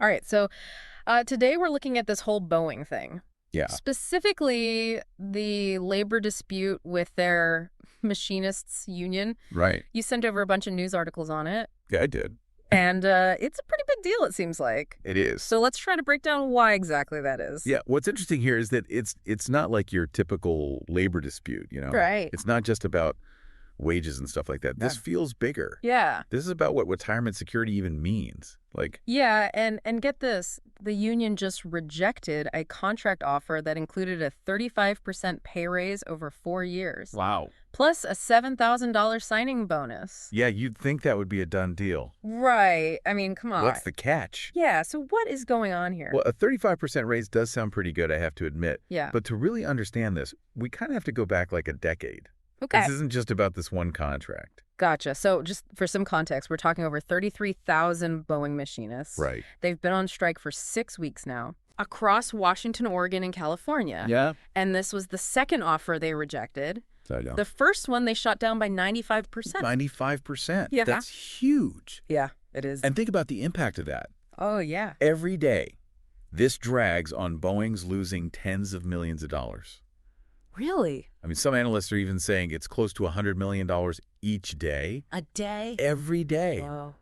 All right, so today we're looking at this whole Boeing thing. Yeah. Specifically, the labor dispute with their Machinists union. Right. You sent over a bunch of news articles on it, Yeah, I did. and it's a pretty big deal, it seems like. It is. So let's try to break down why exactly that is. Yeah, what's interesting here is that it's not like your typical labor dispute, you know? Right. It's not just about wages and stuff like that. This feels bigger. Yeah. This is about what retirement security even means. Like, Yeah, and get this, the union just rejected a contract offer that included a 35% pay raise over 4 years. wow. Plus a $7,000 signing bonus. Yeah, you'd think that would be a done deal. Right. I mean, come on. What's the catch? Yeah, so what is going on here? Well, a 35% raise does sound pretty good, I have to admit. Yeah. But to really understand this, we kind of have to go back like a decade. Okay. This isn't just about this one contract. Gotcha. So just for some context, we're talking over 33,000 Boeing machinists. Right. They've been on strike for 6 weeks now across Washington, Oregon, and California. Yeah. And this was the second offer they rejected. So, yeah. The first one they shot down by 95%. 95%. Yeah. That's huge. Yeah, it is. And think about the impact of that. Oh, yeah. Every day, this drags on Boeing's losing tens of millions of dollars. Really? I mean, some analysts are even saying it's close to $100 million each day. A day? Every day. Whoa.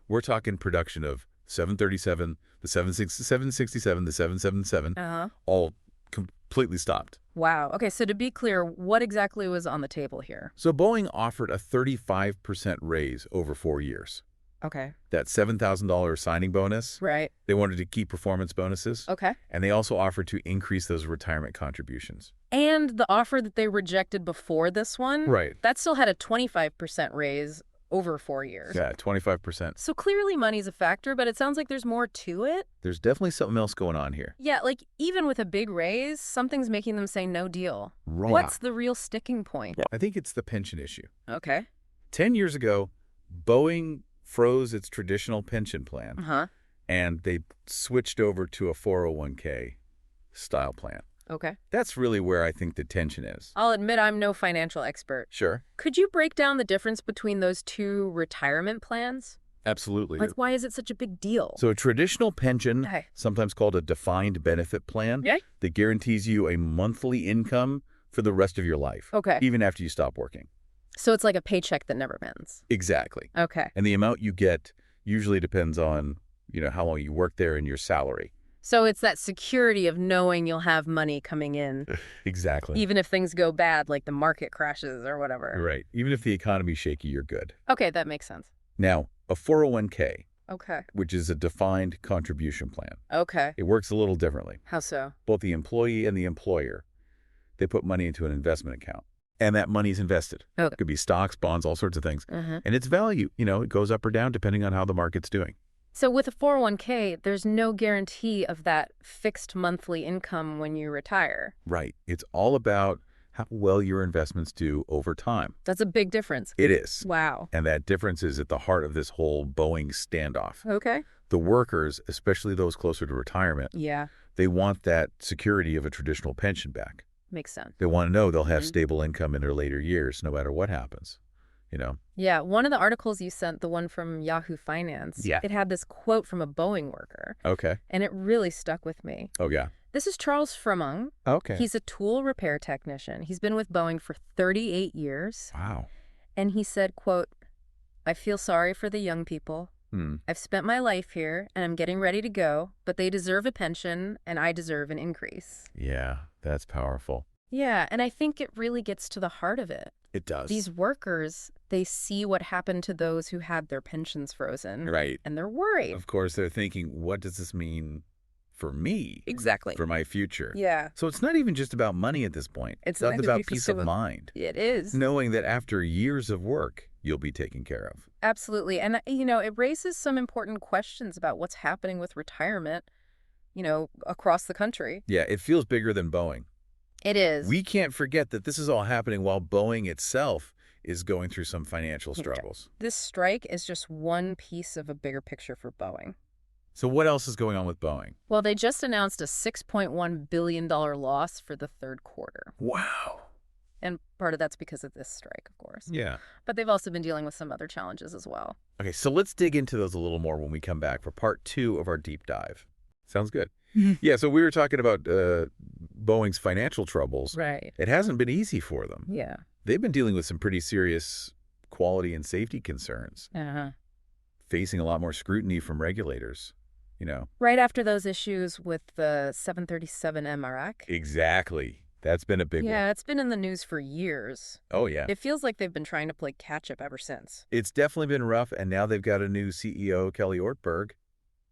We're talking production of 737, the 767, the 777, all completely stopped. Wow. Okay, so to be clear, what exactly was on the table here? So Boeing offered a 35% raise over 4 years. Okay. That $7,000 signing bonus, Right. they wanted to keep performance bonuses. Okay. And they also offered to increase those retirement contributions. And the offer that they rejected before this one, Right. that still had a 25% raise over 4 years. Yeah, 25%. So clearly money's a factor, but it sounds like there's more to it. There's definitely something else going on here. Yeah, like even with a big raise, something's making them say no deal. Right. What's the real sticking point? I think it's the pension issue. Okay. 10 years ago, Boeing froze its traditional pension plan, Uh-huh. and they switched over to a 401k style plan. Okay. That's really where I think the tension is. I'll admit I'm no financial expert. Sure. Could you break down the difference between those two retirement plans? Absolutely. Like, why is it such a big deal? So a traditional pension, Okay. sometimes called a defined benefit plan, Yeah. that guarantees you a monthly income for the rest of your life, Okay. even after you stop working. So it's like a paycheck that never ends. Exactly. Okay. And the amount you get usually depends on, how long you work there and your salary. So it's that security of knowing you'll have money coming in, Exactly. even if things go bad, like the market crashes or whatever. Right. Even if the economy's shaky, you're good. Okay, that makes sense. Now, a 401k, Okay. which is a defined contribution plan, Okay. it works a little differently. How so? Both the employee and the employer, they put money into an investment account. And that money's invested. Okay. It could be stocks, bonds, all sorts of things. Uh-huh. And its value, it goes up or down depending on how the market's doing. So with a 401k, there's no guarantee of that fixed monthly income when you retire. Right. It's all about how well your investments do over time. That's a big difference. It is. Wow. And that difference is at the heart of this whole Boeing standoff. Okay. The workers, especially those closer to retirement, Yeah, they want that security of a traditional pension back. makes sense. They want to know they'll have stable income in their later years, no matter what happens. Yeah, one of the articles you sent, the one from Yahoo Finance, Yeah. it had this quote from a Boeing worker, Okay. and it really stuck with me. Oh, yeah. This is Charles Fremung. Okay. He's a tool repair technician. He's been with Boeing for 38 years. Wow. And he said, quote, "I feel sorry for the young people. I've spent my life here, and I'm getting ready to go, but they deserve a pension, and I deserve an increase." Yeah, that's powerful. Yeah, and I think it really gets to the heart of it. It does. These workers, they see what happened to those who had their pensions frozen. Right. And they're worried. Of course, they're thinking, what does this mean for me? Exactly. For my future? Yeah. So it's not even just about money at this point. It's about actually peace of mind. It is. Knowing that after years of work, you'll be taken care of. Absolutely. And, it raises some important questions about what's happening with retirement, across the country. Yeah, it feels bigger than Boeing. It is. We can't forget that this is all happening while Boeing itself is going through some financial struggles. This strike is just one piece of a bigger picture for Boeing. So what else is going on with Boeing? Well, they just announced a $6.1 billion loss for the third quarter. Wow. And part of that's because of this strike, of course. Yeah. But they've also been dealing with some other challenges as well. Okay, so let's dig into those a little more when we come back for part 2 of our deep dive. Sounds good. Yeah, so we were talking about Boeing's financial troubles. Right. It hasn't been easy for them. Yeah. They've been dealing with some pretty serious quality and safety concerns, facing a lot more scrutiny from regulators, Right after those issues with the 737 MRAC. Exactly. That's been a big one. Yeah, it's been in the news for years. Oh, yeah. It feels like they've been trying to play catch-up ever since. It's definitely been rough, and now they've got a new CEO, Kelly Ortberg.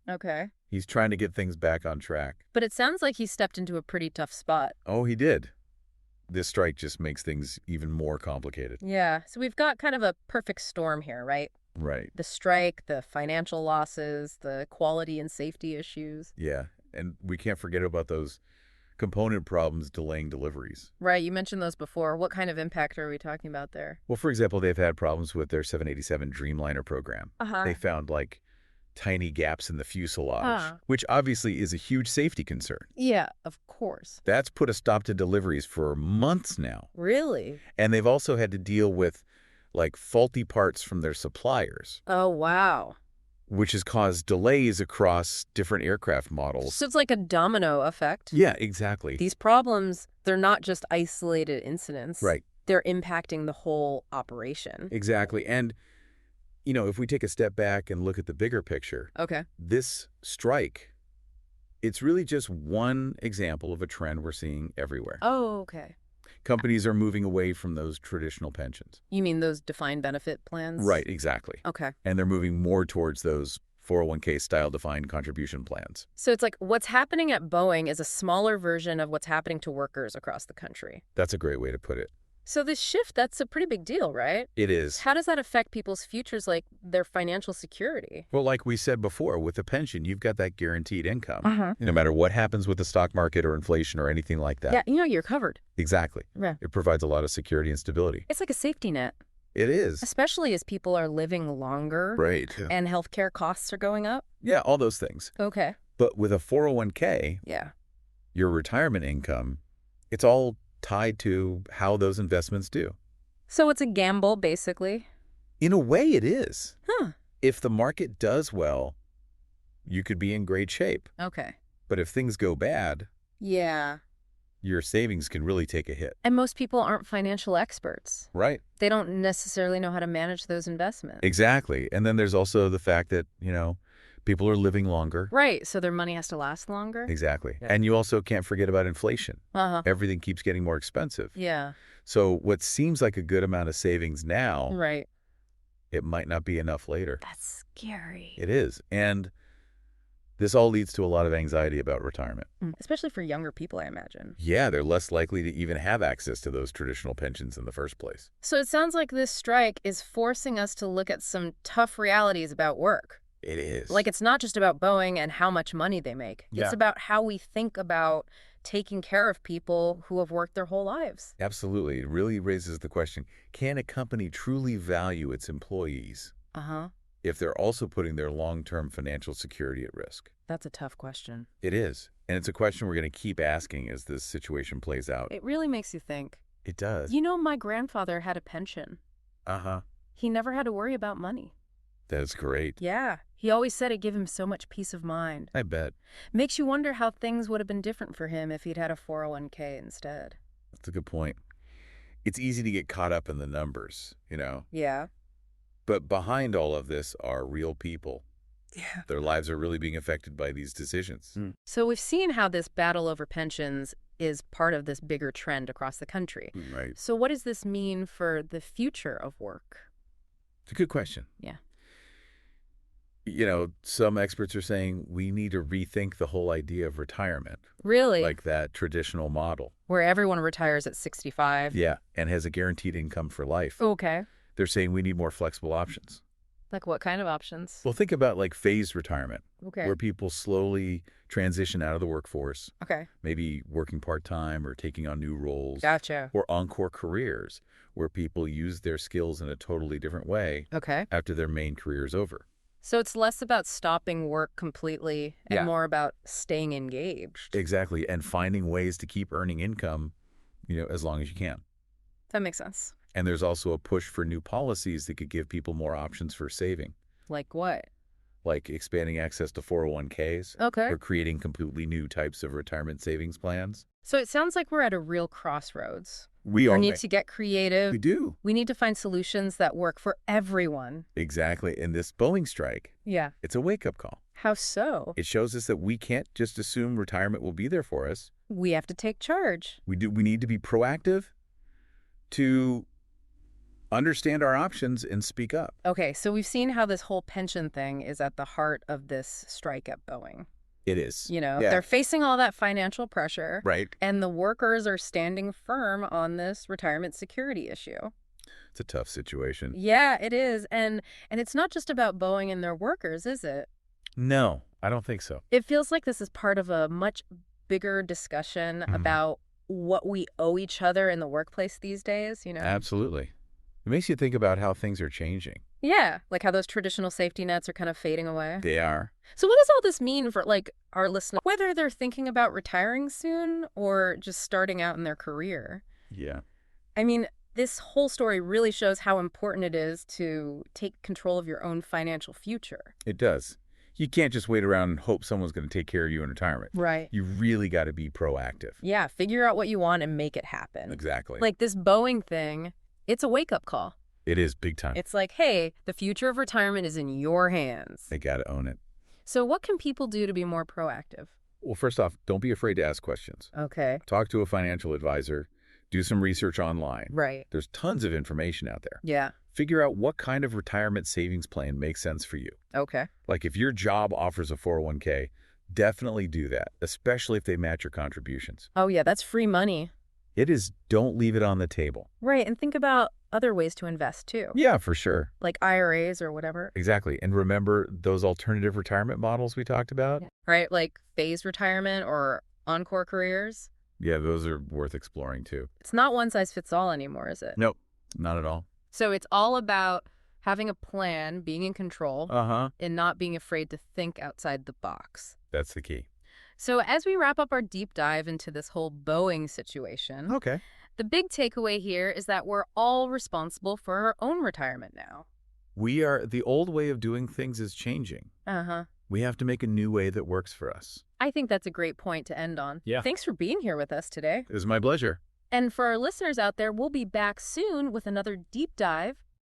Okay. He's trying to get things back on track. But it sounds like he stepped into a pretty tough spot. Oh, he did. This strike just makes things even more complicated. Yeah, so we've got kind of a perfect storm here, right? Right. The strike, the financial losses, the quality and safety issues. Yeah, and we can't forget about those component problems delaying deliveries. Right, you mentioned those before. What kind of impact are we talking about there? Well, for example, they've had problems with their 787 Dreamliner program. They found, tiny gaps in the fuselage, which obviously is a huge safety concern. Yeah, of course. That's put a stop to deliveries for months now. Really? And they've also had to deal with, faulty parts from their suppliers. Oh, wow. Which has caused delays across different aircraft models. So it's like a domino effect. Yeah, exactly. These problems, they're not just isolated incidents. Right. They're impacting the whole operation. Exactly. And, if we take a step back and look at the bigger picture, this strike, it's really just one example of a trend we're seeing everywhere. Oh, okay. Companies are moving away from those traditional pensions. You mean those defined benefit plans? Right, exactly. Okay. And they're moving more towards those 401k style defined contribution plans. So it's like what's happening at Boeing is a smaller version of what's happening to workers across the country. That's a great way to put it. So this shift, that's a pretty big deal, right? It is. How does that affect people's futures, like their financial security? Well, like we said before, with a pension, you've got that guaranteed income. No matter what happens with the stock market or inflation or anything like that. Yeah, you're covered. Exactly. Yeah. It provides a lot of security and stability. It's like a safety net. It is. Especially as people are living longer. Right. And healthcare costs are going up. Yeah, all those things. Okay. But with a 401k, your retirement income, it's all tied to how those investments do. So it's a gamble, basically? In a way, it is. Huh. If the market does well, you could be in great shape. Okay. But if things go bad, your savings can really take a hit. And most people aren't financial experts. Right. They don't necessarily know how to manage those investments. Exactly. And then there's also the fact that, people are living longer. Right. So their money has to last longer. Exactly. Yeah. And you also can't forget about inflation. Everything keeps getting more expensive. Yeah. So what seems like a good amount of savings now, right, it might not be enough later. That's scary. It is. And this all leads to a lot of anxiety about retirement. Especially for younger people, I imagine. Yeah, they're less likely to even have access to those traditional pensions in the first place. So it sounds like this strike is forcing us to look at some tough realities about work. It is. Like, it's not just about Boeing and how much money they make. Yeah. It's about how we think about taking care of people who have worked their whole lives. Absolutely. It really raises the question, can a company truly value its employees if they're also putting their long-term financial security at risk? That's a tough question. It is. And it's a question we're going to keep asking as this situation plays out. It really makes you think. It does. My grandfather had a pension. He never had to worry about money. That's great. Yeah. He always said it gave him so much peace of mind. I bet. Makes you wonder how things would have been different for him if he'd had a 401k instead. That's a good point. It's easy to get caught up in the numbers, Yeah. But behind all of this are real people. Yeah. Their lives are really being affected by these decisions. So we've seen how this battle over pensions is part of this bigger trend across the country. Right. So what does this mean for the future of work? It's a good question. Yeah. Some experts are saying we need to rethink the whole idea of retirement. Really? Like that traditional model. Where everyone retires at 65? Yeah, and has a guaranteed income for life. Okay. They're saying we need more flexible options. Like what kind of options? Well, think about phased retirement. Okay. Where people slowly transition out of the workforce. Okay. Maybe working part-time or taking on new roles. Gotcha. Or encore careers, where people use their skills in a totally different way after their main career is over. So it's less about stopping work completely and more about staying engaged. Exactly, and finding ways to keep earning income, as long as you can. That makes sense. And there's also a push for new policies that could give people more options for saving. Like what? Like expanding access to 401ks. Okay. Or creating completely new types of retirement savings plans. So it sounds like we're at a real crossroads. We need to get creative. We do. We need to find solutions that work for everyone. Exactly. And this Boeing strike, it's a wake-up call. How so? It shows us that we can't just assume retirement will be there for us. We have to take charge. We need to be proactive to understand our options and speak up. Okay, so we've seen how this whole pension thing is at the heart of this strike at Boeing. It is. They're facing all that financial pressure. Right. And the workers are standing firm on this retirement security issue. It's a tough situation. Yeah, it is. And it's not just about Boeing and their workers, is it? No, I don't think so. It feels like this is part of a much bigger discussion about what we owe each other in the workplace these days, Absolutely. It makes you think about how things are changing. Yeah, like how those traditional safety nets are kind of fading away. They are. So what does all this mean for, our listeners, whether they're thinking about retiring soon or just starting out in their career? Yeah. I mean, this whole story really shows how important it is to take control of your own financial future. It does. You can't just wait around and hope someone's going to take care of you in retirement. Right. You really got to be proactive. Yeah, figure out what you want and make it happen. Exactly. Like this Boeing thing, it's a wake-up call. It is big time. It's like, hey, the future of retirement is in your hands. They got to own it. So what can people do to be more proactive? Well, first off, don't be afraid to ask questions. Okay. Talk to a financial advisor. Do some research online. Right. There's tons of information out there. Yeah. Figure out what kind of retirement savings plan makes sense for you. Okay. Like if your job offers a 401k, definitely do that, especially if they match your contributions. Oh, yeah, that's free money. It is, don't leave it on the table. Right, and think about other ways to invest, too. Yeah, for sure. Like IRAs or whatever. Exactly. And remember those alternative retirement models we talked about? Yeah. Right, like phased retirement or encore careers. Yeah, those are worth exploring, too. It's not one size fits all anymore, is it? Nope, not at all. So it's all about having a plan, being in control, and not being afraid to think outside the box. That's the key. So as we wrap up our deep dive into this whole Boeing situation, the big takeaway here is that we're all responsible for our own retirement now. The old way of doing things is changing. We have to make a new way that works for us. I think that's a great point to end on. Yeah. Thanks for being here with us today. It was my pleasure. And for our listeners out there, we'll be back soon with another deep dive